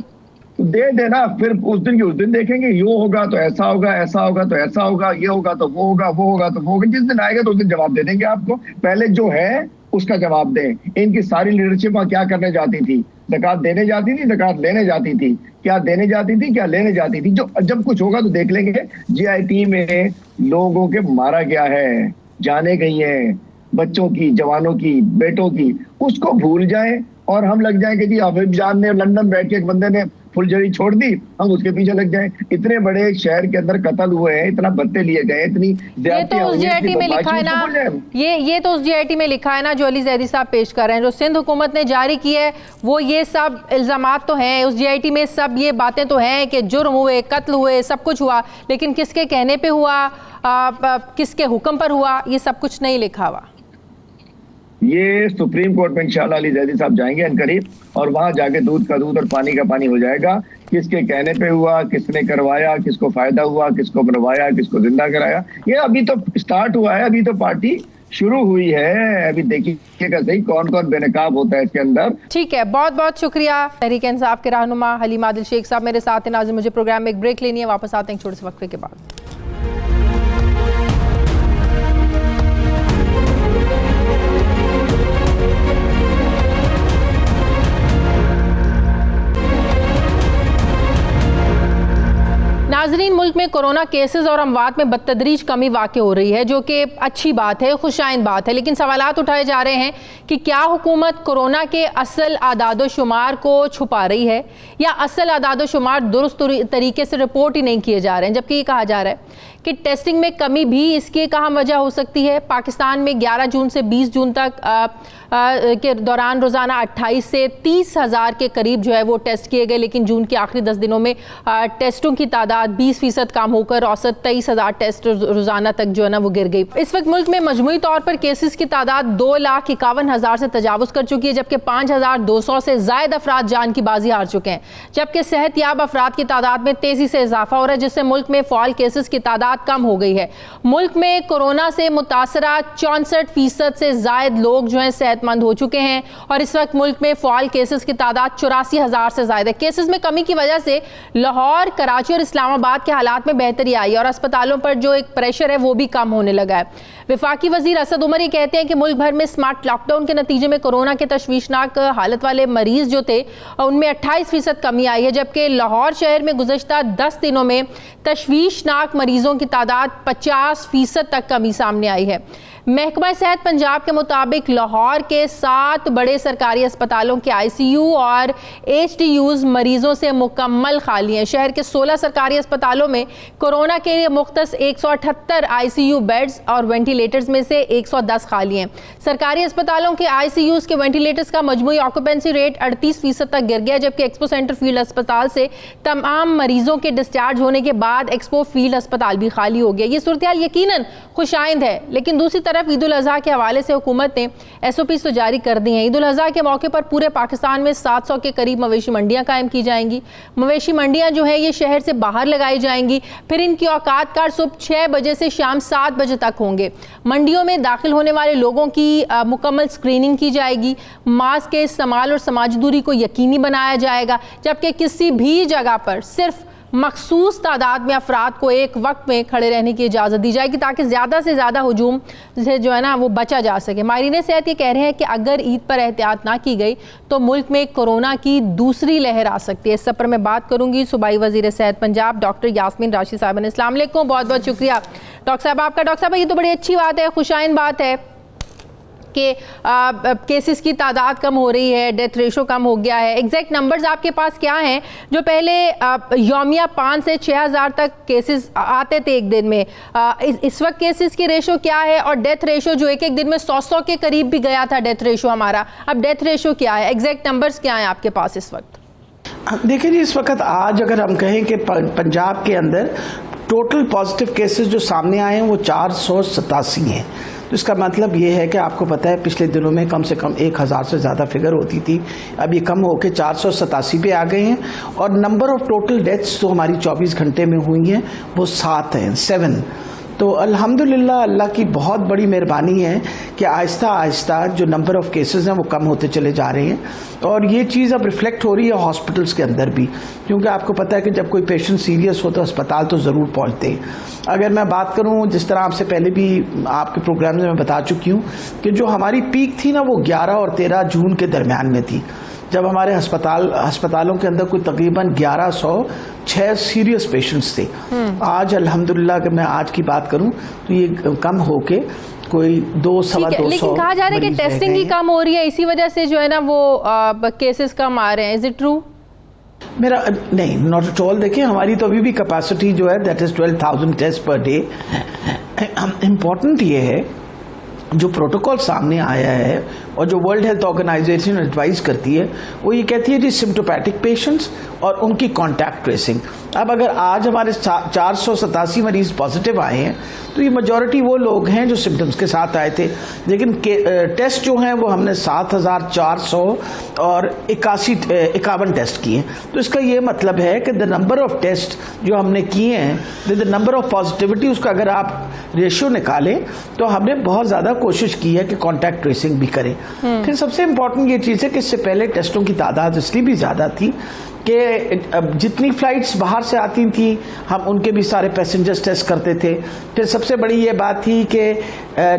दे देना, फिर उस दिन के उस दिन देखेंगे। यो होगा तो ऐसा होगा, ऐसा होगा तो ऐसा होगा, ये होगा तो वो होगा, वो होगा तो वो होगा। जिस दिन आएगा तो उस दिन जवाब दे देंगे आपको। पहले जो है उसका जवाब दें। इनकी सारी लीडरशिप क्या करने जाती थी? ज़कात देने जाती थी, ज़कात लेने जाती थी। क्या देने जाती थी, क्या लेने जाती थी? जो जब कुछ होगा तो देख लेंगे। जीआईटी में लोगों के मारा गया है, जाने गई है, बच्चों की, जवानों की, बेटों की, उसको भूल जाएं और हम लग जाएं कि जी हबीब जान ने लंदन बैठ के एक बंदे ने फुलझड़ी छोड़ दी, हम उसके पीछे लग जाएं। इतने बड़े शहर के अंदर कत्ल हुए हैं, इतना बत्ते लिए गए, इतनी ये तो उस जीआईटी में लिखा है ना, ये तो उस जीआईटी में लिखा है ना जो अली जैदी साहब पेश कर रहे हैं, जो सिंध हुकूमत ने जारी की है, वो ये सब इल्जामात तो हैं उस जीआईटी में, सब ये बातें तो हैं कि जुर्म हुए, कत्ल हुए, सब कुछ हुआ, लेकिन किसके कहने पे हुआ, किसके हुक्म पर हुआ, ये सब कुछ नहीं लिखा हुआ। ये सुप्रीम कोर्ट में इंशाल्लाह अली जैदी साहब जाएंगे अनकरीब, और वहां जाके दूध का दूध और पानी का पानी हो जाएगा। किसके कहने पे हुआ, किसने करवाया, किसको फायदा हुआ, किसको बनवाया, किसको जिंदा कराया। ये अभी तो स्टार्ट हुआ है, अभी तो पार्टी शुरू हुई है। अभी देखिएगा सही कौन कौन बेनकाब होता है इसके अंदर। ठीक है, बहुत बहुत शुक्रिया तहरीक इंसाफ के रहनुमा हलीम आदिल शेख साहब मेरे साथ हैं। नाज़रीन मुझे प्रोग्राम में एक ब्रेक लेनी है, वापस आते हैं छोटे से वक्फे के बाद। नाज़रीन, मुल्क में कोरोना केसेस और अमवात में बदतदरीज कमी वाक़ई हो रही है, जो कि अच्छी बात है, खुशाइंद बात है, लेकिन सवालात उठाए जा रहे हैं कि क्या हुकूमत कोरोना के असल आदादो शुमार को छुपा रही है या असल आदादो शुमार दुरुस्त तरीके से रिपोर्ट ही नहीं किए जा रहे हैं। जबकि ये कहा जा रहा है कि टेस्टिंग में कमी भी इसकी एक अहम वजह हो सकती है। पाकिस्तान में 11 जून से 20 जून तक के दौरान रोज़ाना 28 से 30 हज़ार के करीब जो है वो टेस्ट किए गए, लेकिन जून के आखिरी 10 दिनों में टेस्टों की तादाद तादाद 20% कम होकर औसत 23,000 टेस्ट रोजाना तक जो है ना वो गिर गई। इस वक्त मुल्क में मजमूई तौर पर केसेस की तादाद 2,51,000 से तजावुज कर चुकी है, जबकि 5,200 से ज्यादा अफराद जान की बाजी हार चुके हैं, जबकि सेहतयाब अफराद की तादाद में तेजी से इजाफा हो रहा है, जिससे मुल्क में फॉल केसेस की तादाद कम हो गई है। मुल्क में कोरोना से मुतासरा 64% से ज्यादा लोग जो हैं सेहतमंद हो चुके हैं और इस वक्त मुल्क में फॉल केसेस की तादाद 84,000 से ज्यादा। केसेस में कमी की वजह से लाहौर, कराची और इस्लामाबाद के हालात में बेहतरी आई है और अस्पतालों पर जो एक प्रेशर है वो भी कम होने लगा है। वफाकी वजीर असद उमर ये कहते हैं कि मुल्क भर में स्मार्ट लॉकडाउन के नतीजे में कोरोना के तशवीशनाक हालत वाले मरीज जो थे उनमें 28% कमी आई है, जबकि लाहौर शहर में गुज़श्ता 10 दिनों में तशवीशनाक मरीजों की तादाद 50% तक कमी सामने आई है। महकमा सेहत पंजाब के मुताबिक लाहौर के 7 बड़े सरकारी अस्पतालों के ICU और HDUs मरीजों से मुकम्मल खाली हैं। शहर के 16 सरकारी अस्पतालों में कोरोना के लिए मुख्तस 178 ICU बेड्स और वेंटिलेटर्स में से 110 खाली हैं। सरकारी अस्पतालों के ICUs के वेंटिलेटर्स का मजमूई ऑक्यूपेंसी रेट 38% तक गिर गया, जबकि एक्सपो सेंटर फील्ड अस्पताल से तमाम मरीजों के डिस्चार्ज होने के बाद एक्सपो फील्ड अस्पताल भी खाली हो गया। ये सूरत हाल यकीनन खुशाइंद है, लेकिन दूसरी तरफ ईद उल अज़हा के हवाले से हुकूमत ने SOPs तो जारी कर दी हैं। ईद उल अज़हा के मौके पर पूरे पाकिस्तान में 700 के करीब मवेशी मंडियां कायम की जाएंगी। मवेशी मंडियां जो है ये शहर से बाहर लगाई जाएंगी, फिर इनकी औकात कार सुबह 6 बजे से शाम 7 बजे तक होंगे। मंडियों में दाखिल होने वाले लोगों की मुकम्मल स्क्रीनिंग की जाएगी, मास्क के इस्तेमाल और समाजी दूरी को यकीनी बनाया जाएगा, जबकि किसी भी जगह पर सिर्फ मखसूस तादाद में अफराद को एक वक्त में खड़े रहने की इजाज़त दी जाएगी ताकि ज़्यादा से ज़्यादा हुजूम से जो है ना वो बचा जा सके। माहिरीन सेहत ये कह रहे हैं कि अगर ईद पर एहतियात ना की गई तो मुल्क में कोरोना की दूसरी लहर आ सकती है। इस पर मैं बात करूंगी सूबाई वज़ीर सेहत पंजाब डॉक्टर यास्मीन राशिद साहब ने। अस्सलाम वालेकुम, बहुत बहुत शुक्रिया डॉक्टर साहब आपका। डॉक्टर साहब ये तो बड़ी अच्छी बात है, खुशाइन बात है कि केसेस की तादाद कम हो रही है, डेथ रेशो कम हो गया है। एग्जैक्ट नंबर्स आपके पास क्या हैं? जो पहले यौमिया 5 से 6,000 तक केसेस आते थे एक दिन में, इस वक्त केसेस की रेशो क्या है? और डेथ रेशो जो एक दिन में 100 के करीब भी गया था डेथ रेशो हमारा, अब डेथ रेशो क्या है? एग्जैक्ट नंबर्स क्या हैं आपके पास इस वक्त? देखिए जी, इस वक्त आज अगर हम कहें कि पंजाब के अंदर टोटल पॉजिटिव केसेस जो सामने आए हैं वो 487 हैं। तो इसका मतलब ये है कि आपको पता है पिछले दिनों में कम से कम 1,000 से ज़्यादा फिगर होती थी, अब ये कम होकर 487 पे आ गए हैं। और नंबर ऑफ टोटल डेथ्स जो हमारी 24 घंटे में हुई हैं वो 7 तो अल्हम्दुलिल्लाह अल्लाह की बहुत बड़ी मेहरबानी है कि आहिस्ता आहिस्ता जो नंबर ऑफ केसेस हैं वो कम होते चले जा रहे हैं। और ये चीज़ अब रिफ्लेक्ट हो रही है हॉस्पिटल्स के अंदर भी, क्योंकि आपको पता है कि जब कोई पेशेंट सीरियस हो तो अस्पताल तो ज़रूर पहुंचते हैं। अगर मैं बात करूं, जिस तरह आपसे पहले भी आपके प्रोग्राम में मैं बता चुकी हूं कि जो हमारी पीक थी ना वो 11 और 13 जून के दरमियान में थी, जब हमारे अस्पतालों के अंदर कोई तकरीबन 1106 सीरियस पेशेंट्स थे। आज अल्हम्दुलिल्लाह अगर मैं आज की बात करूं तो ये कम होके कोई 200-250। लेकिन कहा जा रहा है कि टेस्टिंग ही कम हो रही है, इसी वजह से जो है ना वो केसेस कम आ रहे हैं। Is it true? मेरा नहीं, नॉट एट ऑल। देखिए हमारी तो अभी भी कैपेसिटी जो है that is 12,000 test per day. Important ये है जो प्रोटोकॉल सामने आया है और जो वर्ल्ड हेल्थ ऑर्गेनाइजेशन एडवाइज करती है वो ये कहती है जी सिम्टोमैटिक पेशेंट्स और उनकी कॉन्टैक्ट ट्रेसिंग। अब अगर आज हमारे 487 मरीज पॉजिटिव आए हैं तो ये मेजॉरिटी वो लोग हैं जो सिम्टम्स के साथ आए थे, लेकिन टेस्ट जो हैं वो हमने 7,400 और 51 टेस्ट किए। तो इसका ये मतलब है कि द नंबर ऑफ टेस्ट जो हमने किए हैं, द नंबर ऑफ पॉजिटिविटी, उसका अगर आप रेशियो निकालें तो हमने बहुत ज़्यादा कोशिश की है कि कॉन्टैक्ट ट्रेसिंग भी करें। फिर सबसे इम्पोर्टेंट ये चीज़ है कि इससे पहले टेस्टों की तादाद इसलिए भी ज़्यादा थी कि जितनी फ्लाइट्स बाहर से आती थी हम उनके भी सारे पैसेंजर्स टेस्ट करते थे। फिर सबसे बड़ी ये बात थी कि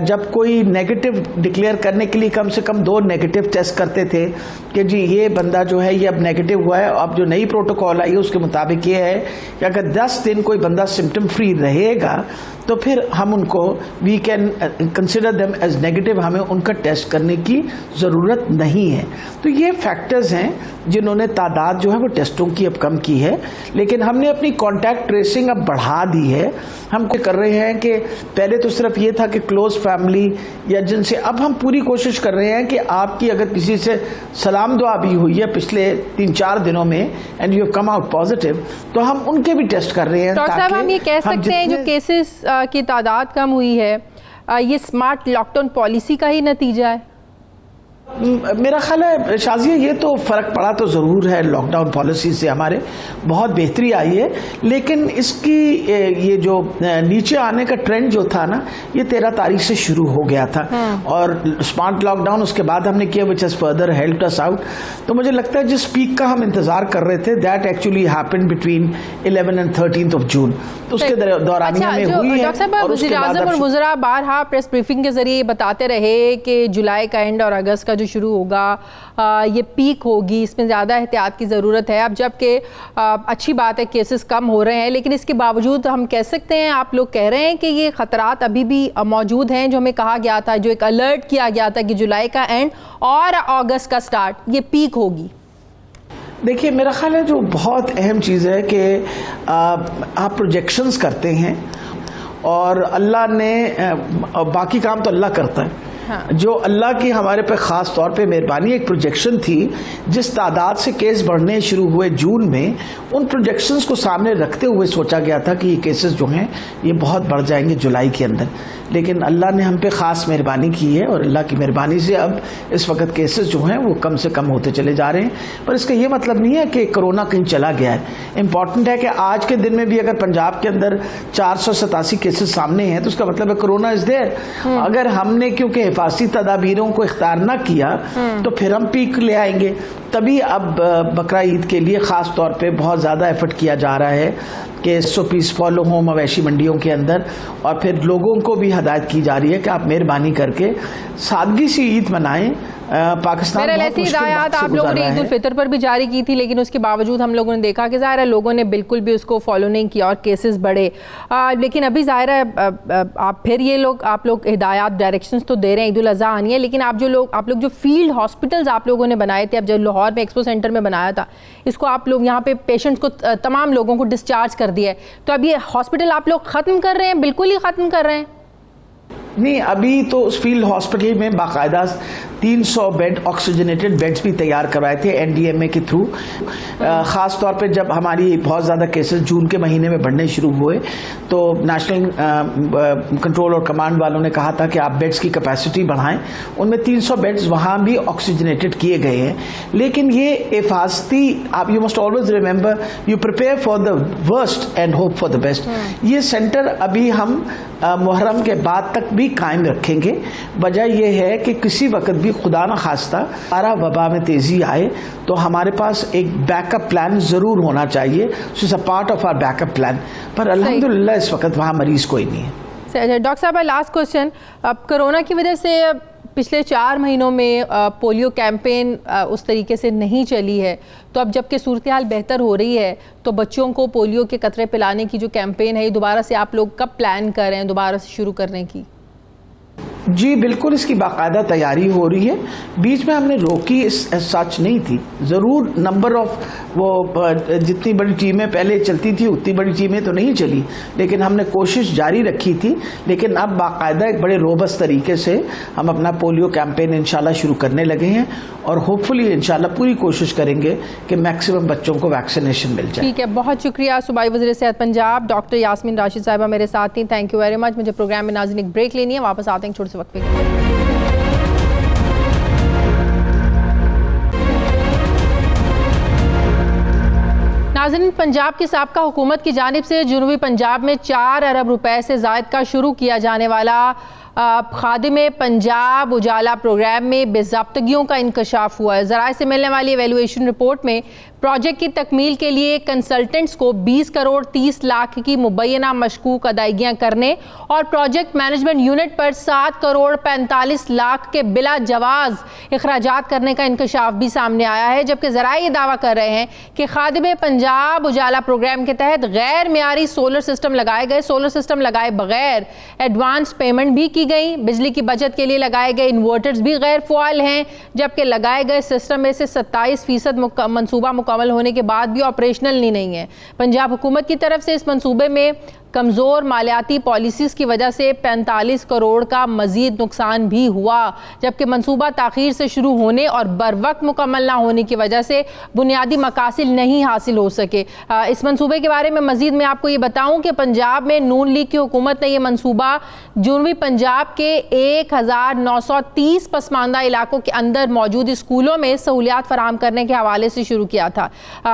जब कोई नेगेटिव डिक्लेयर करने के लिए कम से कम 2 नेगेटिव टेस्ट करते थे कि जी ये बंदा जो है ये अब नेगेटिव हुआ है। अब जो नई प्रोटोकॉल आई है उसके मुताबिक ये है कि अगर 10 दिन कोई बंदा सिम्टम फ्री रहेगा तो फिर हम उनको we can consider them as negative, हमें उनका टेस्ट करने की ज़रूरत नहीं है। तो ये फैक्टर्स हैं जिन्होंने तादाद जो है वो टेस्टों की अब कम की है, लेकिन हमने अपनी कॉन्टैक्ट ट्रेसिंग अब बढ़ा दी है। हम कर रहे हैं कि पहले तो सिर्फ ये था कि क्लोज फैमिली या जिनसे, अब हम पूरी कोशिश कर रहे हैं कि आपकी अगर किसी से सलाम दुआ भी हुई है पिछले 3-4 दिनों में and you have come out positive, तो हम उनके भी टेस्ट कर रहे हैं। डॉक्टर साहब, हम ये कह सकते हैं जो केसेस की तादाद कम हुई है, ये स्मार्ट लॉकडाउन पॉलिसी का ही नतीजा है? मेरा ख्याल है शाजिया, ये तो फ़र्क पड़ा तो ज़रूर है, लॉकडाउन पॉलिसी से हमारे बहुत बेहतरी आई है, लेकिन इसकी ये जो नीचे आने का ट्रेंड जो था ना, ये 13 तारीख से शुरू हो गया था और स्मार्ट लॉकडाउन उसके बाद हमने किया, which has further helped us out. तो मुझे लगता है जिस पीक का हम इंतज़ार कर रहे थे, that actually happened between 11 and 13 of June, तो उसके दौरानिया में हुई है। डॉक्टर साहब, वज़ीर-ए-आज़म और वज़रा बारहा प्रेस ब्रीफिंग के जरिए बताते रहे कि जुलाई का एंड और अगस्त का जो शुरू होगा ये पीक होगी, इसमें ज़्यादा एहतियात की ज़रूरत है। अब जबकि अच्छी बात है केसेस कम हो रहे हैं, लेकिन इसके बावजूद हम कह सकते हैं, आप लोग कह रहे हैं कि ये ख़तरात अभी भी मौजूद हैं, जो हमें कहा गया था, जो एक अलर्ट किया गया था कि जुलाई का एंड और अगस्त का स्टार्ट ये पीक होगी। देखिए, मेरा ख्याल है जो बहुत अहम चीज़ है कि आप प्रोजेक्शंस करते हैं और अल्लाह ने, बाकी काम तो अल्लाह करता है। हाँ। जो अल्लाह की हमारे पे ख़ास तौर पे मेहरबानी, एक प्रोजेक्शन थी जिस तादाद से केस बढ़ने शुरू हुए जून में, उन प्रोजेक्शंस को सामने रखते हुए सोचा गया था कि ये केसेस जो हैं ये बहुत बढ़ जाएंगे जुलाई के अंदर, लेकिन अल्लाह ने हम पे ख़ास मेहरबानी की है और अल्लाह की मेहरबानी से अब इस वक्त केसेस जो हैं वो कम से कम होते चले जा रहे हैं। पर इसका ये मतलब नहीं है कि कोरोना कहीं चला गया है। इम्पॉर्टेंट है कि आज के दिन में भी अगर पंजाब के अंदर 487 केसेस सामने हैं तो उसका मतलब है कोरोना इज देयर। अगर हमने क्योंकि हिफाजती तदाबीरों को इख्तियार ना किया तो फिर हम पीक ले आएंगे। तभी अब बकरा ईद के लिए ख़ास तौर पे बहुत ज़्यादा एफर्ट किया जा रहा है कि SOPs फॉलो हों मवेशी मंडियों के अंदर, और फिर लोगों को भी हदायत की जा रही है कि आप मेहरबानी करके सादगी सी ईद मनाएं। पाकिस्तान ऐसी हिदायत आप लोगों ने ईद उल फितर पर भी जारी की थी, लेकिन उसके बावजूद हम लोगों ने देखा कि ज़ाहिर है लोगों ने बिल्कुल भी उसको फॉलो नहीं किया और केसेस बढ़े। लेकिन अभी ज़ाहिर है आप फिर ये लोग आप लोग हिदायत डायरेक्शंस तो दे रहे हैं, ईद उल अज़हा आनी है, लेकिन आप लोग जो फील्ड हॉस्पिटल्स आप लोगों ने बनाए थे, अब जब लाहौर में एक्सपो सेंटर में बनाया था, इसको आप लोग यहाँ पे पेशेंट्स को, तमाम लोगों को डिस्चार्ज कर दिया है, तो अब ये हॉस्पिटल आप लोग ख़त्म कर रहे हैं, बिल्कुल ही ख़त्म कर रहे हैं? नहीं, अभी तो उस फील्ड हॉस्पिटल में बाकायदा 300 बेड ऑक्सीजनेटेड बेड्स भी तैयार करवाए थे NDMA के थ्रू। ख़ास तौर पे जब हमारी बहुत ज़्यादा केसेस जून के महीने में बढ़ने शुरू हुए तो नेशनल कंट्रोल और कमांड वालों ने कहा था कि आप बेड्स की कैपेसिटी बढ़ाएं। उनमें 300 बेड्स वहाँ भी ऑक्सीजनेटेड किए गए हैं। लेकिन ये हिफाजती, आप you must always remember, you prepare for the worst and hope for the best. ये सेंटर अभी हम मुहर्रम के बाद तक भी कायम रखेंगे। वजह यह है कि किसी वक्त भी खुदा न खास्ता सारा वबा में तेजी आए तो हमारे पास एक बैकअप प्लान जरूर होना चाहिए। So it's a part of our backup plan. पर अल्हम्दुलिल्लाह इस वक्त वहाँ मरीज कोई नहीं है। डॉक्टर साहब, लास्ट क्वेश्चन, अब कोरोना की वजह से पिछले 4 महीनों में पोलियो कैंपेन उस तरीके से नहीं चली है, तो अब जबकि सूरत हाल बेहतर हो रही है तो बच्चों को पोलियो के कतरे पिलाने की जो कैंपेन है, ये दोबारा से आप लोग कब प्लान कर रहे हैं दोबारा से शुरू करने की? जी बिल्कुल, इसकी बाकायदा तैयारी हो रही है। बीच में हमने रोकी सच नहीं थी। ज़रूर नंबर ऑफ वो जितनी बड़ी टीमें पहले चलती थी उतनी बड़ी टीमें तो नहीं चली, लेकिन हमने कोशिश जारी रखी थी। लेकिन अब बाकायदा एक बड़े रोबस्ट तरीके से हम अपना पोलियो कैंपेन इंशाल्लाह शुरू करने लगे हैं और होपफुली इंशाल्लाह पूरी कोशिश करेंगे कि मैक्सिमम बच्चों को वैक्सीनेशन मिल जाए। ठीक है, बहुत शुक्रिया। सूबाई वज़ीर सेहत पंजाब डॉक्टर यास्मीन राशिद साहिबा मेरे साथ थी। Thank you very much. मुझे प्रोग्राम में नाज़रीन एक ब्रेक लेनी है, वापस आते हैं छोटे से वक्त पे। नाज़रीन, पंजाब की साबका हुकूमत की जानिब से जनूबी पंजाब में 4 अरब रुपए से ज़ायद का शुरू किया जाने वाला खादिमे पंजाब उजाला प्रोग्राम में बेज़ाब्तगियों का इंकशाफ हुआ है। ज़राए से मिलने वाली एवेलुएशन रिपोर्ट में प्रोजेक्ट की तकमील के लिए कंसल्टेंट्स को 20 करोड़ 30 लाख की मुबैना मशकूक अदायगियाँ करने और प्रोजेक्ट मैनेजमेंट यूनिट पर 7 करोड़ 45 लाख के बिला जवाज़ अखराजात करने का इंकशाफ भी सामने आया है। जबकि ज़राए ये दावा कर रहे हैं कि खादिमे पंजाब उजाला प्रोग्राम के तहत गैर मियारी सोलर सिस्टम लगाए गए, सोलर सिस्टम लगाए बगैर एडवांस पेमेंट भी की गई। बिजली की बचत के लिए लगाए गए इन्वर्टर्स भी गैर फ़ाल हैं, जबकि लगाए गए सिस्टम में से 27% मनसूबा मुकम्मल होने के बाद भी ऑपरेशनल नहीं है। पंजाब हुकूमत की तरफ से इस मनसूबे में कमज़ोर मालियाती पॉलिसीज़ की वजह से 45 करोड़ का मज़ीद नुकसान भी हुआ, जबकि मनसूबा ताख़ीर से शुरू होने और बर वक्त मुकम्मल ना होने की वजह से बुनियादी मकासिद नहीं हासिल हो सके। इस मनसूबे के बारे में मज़ीद मैं आपको ये बताऊं कि पंजाब में नून लीग की हुकूमत ने यह मनसूबा जनूबी पंजाब के 1930 पसमानदा इलाकों के अंदर मौजूद स्कूलों में सहूलियात फराहम करने के हवाले से शुरू किया था।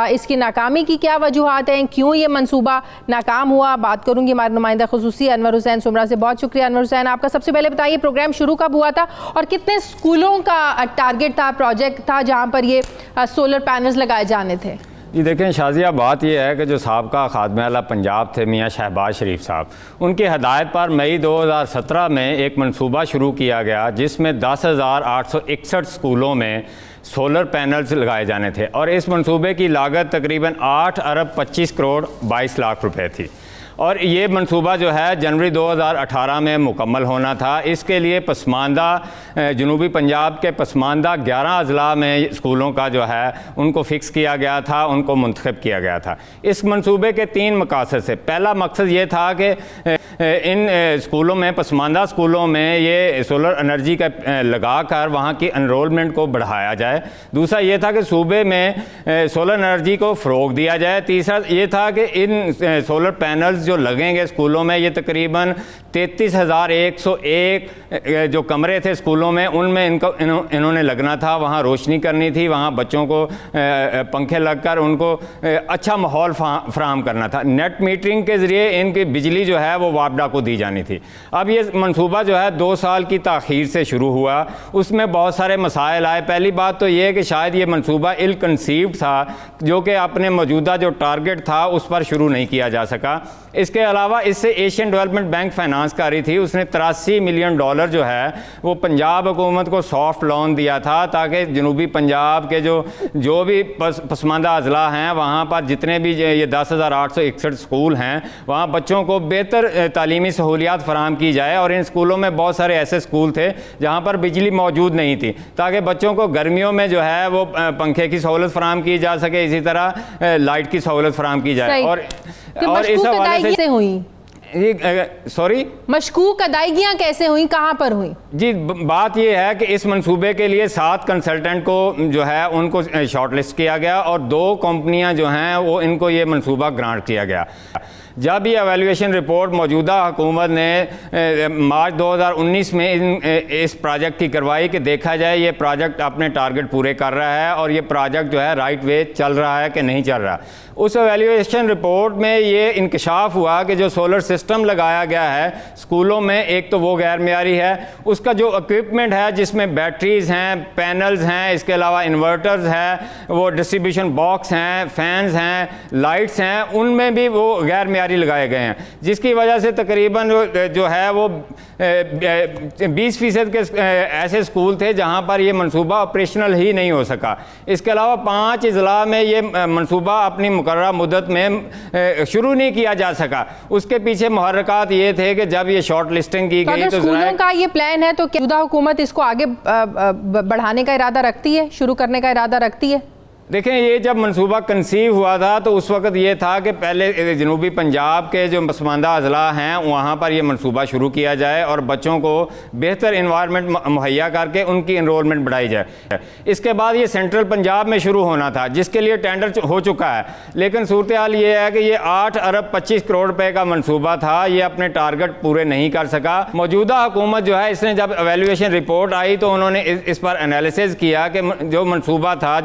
इसकी नाकामी की क्या वजूहात हैं, क्यों ये मनसूबा नाकाम हुआ, बात करूंगी हमारे नुमाइंदा खुसूसी अनवर हुसैन सुमरा से। बहुत शुक्रिया अनवर हुसैन आपका। सबसे पहले बताइए, प्रोग्राम शुरू कब हुआ था और कितने स्कूलों का टारगेट था, प्रोजेक्ट था जहां पर ये सोलर पैनल्स लगाए जाने थे? जी देखें शाजिया, बात यह है कि जो साबका खादमे आला पंजाब थे मियाँ शहबाज शरीफ साहब, उनकी हदायत पर मई 2017 में एक मनसूबा शुरू किया गया जिसमें 10,861 स्कूलों में सोलर पैनल्स लगाए जाने थे और इस मनसूबे की लागत तकरीबन 8 अरब 25 करोड़ 22 लाख रुपए थी और ये मनसूबा जो है जनवरी 2018 में मुकम्मल होना था। इसके लिए पसमानदा जनूबी पंजाब के पसमानदा 11 अजला में स्कूलों का जो है उनको फ़िक्स किया गया था, उनको मुंतखब किया गया था। इस मनसूबे के 3 मकासद से, पहला मकसद ये था कि इन स्कूलों में, पसमानदा स्कूलों में ये सोलर एनर्जी का लगा कर वहाँ की एनरोलमेंट को बढ़ाया जाए। दूसरा ये था कि सूबे में सोलर एनर्जी को फ़रोग दिया जाए। तीसरा ये था कि इन सोलर पैनल्स जो लगेंगे स्कूलों में, ये तकरीबन 33,101 जो कमरे थे स्कूलों में, उनमें इन्होंने लगना था, वहाँ रोशनी करनी थी, वहाँ बच्चों को पंखे लगकर उनको अच्छा माहौल फराहम करना था। नेट मीटरिंग के ज़रिए इनकी बिजली जो है वो वापडा को दी जानी थी। अब ये मनसूबा जो है 2 साल की ताख़ीर से शुरू हुआ, उसमें बहुत सारे मसाइल आए। पहली बात तो ये कि शायद ये मनसूबा इल कंसीव्ड था, जो कि अपने मौजूदा जो टारगेट था उस पर शुरू नहीं किया जा सका। इसके अलावा इससे एशियन डेवलपमेंट बैंक फाइनेंस करी थी, उसने $83 मिलियन जो है वो पंजाब हुकूमत को सॉफ्ट लोन दिया था ताकि जनूबी पंजाब के जो भी पसमानदा अजला हैं वहाँ पर जितने भी ये 10,861 स्कूल हैं वहाँ बच्चों को बेहतर तालीमी सहूलियात फराहम की जाए। और इन स्कूलों में बहुत सारे ऐसे स्कूल थे जहाँ पर बिजली मौजूद नहीं थी, ताकि बच्चों को गर्मियों में जो है वो पंखे की सहूलत फराहम की जा सके, इसी तरह लाइट की सहूलत फराहम की जाए। और इस हवाले से हुई सॉरी मशकूक अदायगियाँ कैसे हुई, कहाँ पर हुई? जी बात यह है कि इस मंसूबे के लिए 7 कंसल्टेंट को जो है उनको शॉर्टलिस्ट किया गया और 2 कंपनियां जो हैं वो इनको ये मंसूबा ग्रांट किया गया। जब ये एवेल्यूएशन रिपोर्ट मौजूदा हुकूमत ने मार्च 2019 में इस प्रोजेक्ट की करवाई कि देखा जाए ये प्रोजेक्ट अपने टारगेट पूरे कर रहा है और ये प्रोजेक्ट जो है राइट वे चल रहा है कि नहीं चल रहा। उस एवेल्यूएशन रिपोर्ट में ये इंकशाफ हुआ कि जो सोलर सिस्टम लगाया गया है स्कूलों में, एक तो वो गैर मियारी है, उसका जो इक्विपमेंट है जिसमें बैटरीज हैं, पैनल्स हैं, इसके अलावा इन्वर्टर्स हैं, वो डिस्ट्रीब्यूशन बॉक्स हैं, फैंस हैं, लाइट्स हैं, उनमें भी वो गैर मियारी लगाए गए हैं, जिसकी वजह से तकरीबन जो है वो 20% के ऐसे स्कूल थे जहाँ पर ये मनसूबा ऑपरेशनल ही नहीं हो सका। इसके अलावा 5 अजला में ये मनसूबा अपनी मुकर्रर मुद्दत में शुरू नहीं किया जा सका। उसके पीछे मुहर्रकात ये थे कि जब ये शॉर्ट लिस्टिंग की गई तो स्कूलों का ये प्लान है, तो क्या हुकूमत इसको आगे बढ़ाने का इरादा रखती है, शुरू करने का इरादा रखती है? देखें, ये जब मंसूबा कंसीव हुआ था तो उस वक्त ये था कि पहले जनूबी पंजाब के जो पसमानदा अजला हैं वहाँ पर ये मंसूबा शुरू किया जाए और बच्चों को बेहतर इन्वायरमेंट मुहैया करके उनकी इनरोलमेंट बढ़ाई जाए। इसके बाद ये सेंट्रल पंजाब में शुरू होना था, जिसके लिए टेंडर हो चुका है, लेकिन सूरत हाल ये है कि ये 8 अरब 25 करोड़ रुपए का मंसूबा था, ये अपने टारगेट पूरे नहीं कर सका। मौजूदा हुकूमत जो है इसने जब एवेल्यूएशन रिपोर्ट आई तो उन्होंने इस पर एनालिसिस किया कि जो मंसूबा था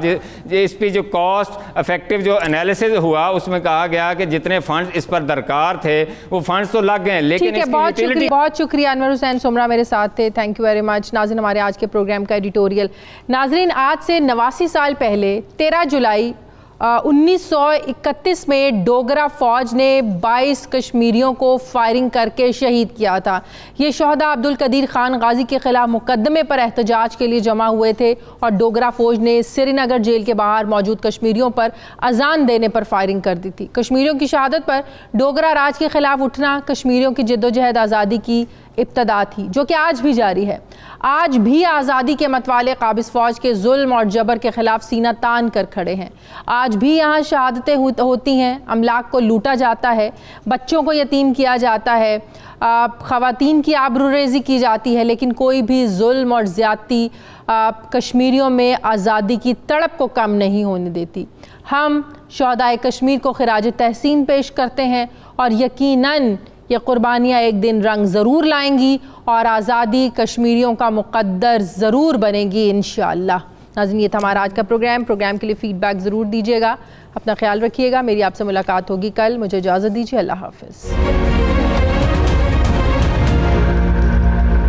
इस पर जो कॉस्ट इफेक्टिव जो एनालिसिस हुआ उसमें कहा गया कि जितने फंड्स इस पर दरकार थे वो फंड्स तो लग गए, लेकिन बहुत शुक्रिया अनवर हुसैन सुमरा मेरे साथ थे, थैंक यू वेरी मच। नाज़रीन, हमारे आज के प्रोग्राम का एडिटोरियल। नाज़रीन, आज से 89 साल पहले 13 जुलाई 1931 में डोगरा फ़ौज ने 22 कश्मीरियों को फायरिंग करके शहीद किया था। ये शहदा अब्दुल कदीर खान गाजी के ख़िलाफ़ मुकदमे पर एहतजाज के लिए जमा हुए थे और डोगरा फ़ौज ने श्रीनगर जेल के बाहर मौजूद कश्मीरियों पर अजान देने पर फायरिंग कर दी थी। कश्मीरियों की शहादत पर डोगरा राज के ख़िलाफ़ उठना कश्मीरियों की जद्दोजहद आज़ादी की इब्तदा थी, जो कि आज भी जारी है। आज भी आज़ादी के मतवाले काबिज़ फ़ौज के जुल्म और जबर के ख़िलाफ़ सीना तान कर खड़े हैं। आज भी यहाँ शहादतें होती हैं, अमलाक को लूटा जाता है, बच्चों को यतीम किया जाता है, ख़वातीन की आबरूरेज़ी की जाती है, लेकिन कोई भी जुल्म और ज़्यादती कश्मीरियों में आज़ादी की तड़प को कम नहीं होने देती। हम शहदाए कश्मीर को खिराज तहसीन पेश करते हैं और यकीनन ये कुर्बानियाँ एक दिन रंग ज़रूर लाएंगी और आज़ादी कश्मीरियों का मुक़द्दर ज़रूर बनेगी इंशाअल्लाह। नाज़रीन, ये था हमारा आज का प्रोग्राम के लिए फ़ीडबैक ज़रूर दीजिएगा। अपना ख्याल रखिएगा। मेरी आपसे मुलाकात होगी कल। मुझे इजाज़त दीजिए। अल्लाह हाफ़िज़।